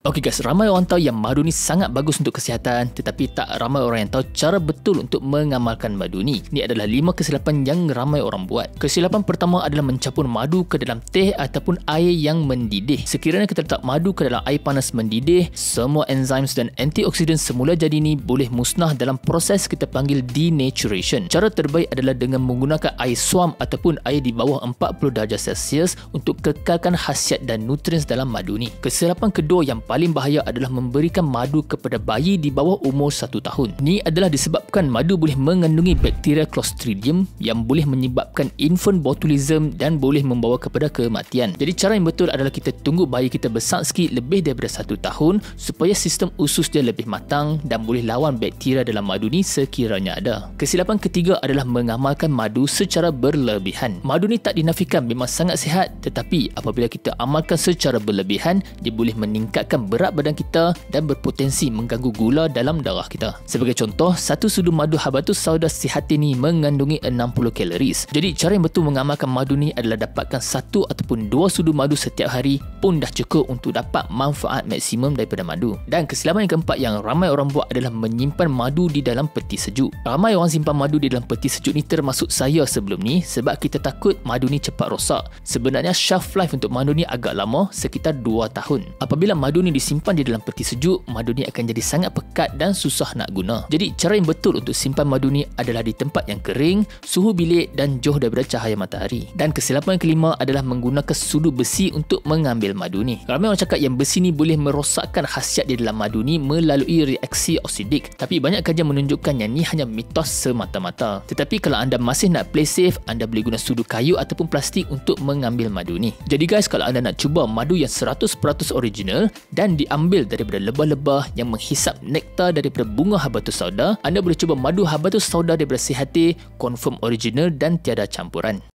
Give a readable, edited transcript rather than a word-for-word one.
Okey guys, ramai orang tahu yang madu ni sangat bagus untuk kesihatan, tetapi tak ramai orang yang tahu cara betul untuk mengamalkan madu ni. Ni adalah 5 kesilapan yang ramai orang buat. Kesilapan pertama adalah mencampur madu ke dalam teh ataupun air yang mendidih. Sekiranya kita letak madu ke dalam air panas mendidih, semua enzymes dan antioksidan semula jadi ni boleh musnah dalam proses kita panggil denaturation. Cara terbaik adalah dengan menggunakan air suam ataupun air di bawah 40 darjah Celsius untuk kekalkan khasiat dan nutrients dalam madu ni. Kesilapan kedua yang paling bahaya adalah memberikan madu kepada bayi di bawah umur 1 tahun. Ni adalah disebabkan madu boleh mengandungi bakteria Clostridium yang boleh menyebabkan infant botulism dan boleh membawa kepada kematian. Jadi cara yang betul adalah kita tunggu bayi kita besar sikit lebih daripada 1 tahun supaya sistem usus dia lebih matang dan boleh lawan bakteria dalam madu ni sekiranya ada. Kesilapan ketiga adalah mengamalkan madu secara berlebihan. Madu ni tak dinafikan memang sangat sihat, tetapi apabila kita amalkan secara berlebihan, dia boleh meningkatkan berat badan kita dan berpotensi mengganggu gula dalam darah kita. Sebagai contoh, satu sudu madu habatus sauda sihat ini mengandungi 60 kaloris. Jadi cara yang betul mengamalkan madu ni adalah dapatkan 1 ataupun 2 sudu madu setiap hari pun dah cukup untuk dapat manfaat maksimum daripada madu. Dan kesilapan yang keempat yang ramai orang buat adalah menyimpan madu di dalam peti sejuk. Ramai orang simpan madu di dalam peti sejuk ni, termasuk saya sebelum ni, sebab kita takut madu ni cepat rosak. Sebenarnya shelf life untuk madu ni agak lama, sekitar 2 tahun. Apabila madu ni disimpan di dalam peti sejuk, madu ni akan jadi sangat pekat dan susah nak guna. Jadi cara yang betul untuk simpan madu ni adalah di tempat yang kering, suhu bilik dan jauh daripada cahaya matahari. Dan kesilapan yang kelima adalah menggunakan sudu besi untuk mengambil madu ni. Ramai orang cakap yang besi ni boleh merosakkan khasiat di dalam madu ni melalui reaksi oksidik. Tapi banyak kajian menunjukkan yang ni hanya mitos semata-mata. Tetapi kalau anda masih nak play safe, anda boleh guna sudu kayu ataupun plastik untuk mengambil madu ni. Jadi guys, kalau anda nak cuba madu yang 100% original dan diambil daripada lebah-lebah yang menghisap nektar daripada bunga habatus sauda, anda boleh cuba madu habatus sauda daripada Sihati, confirm original dan tiada campuran.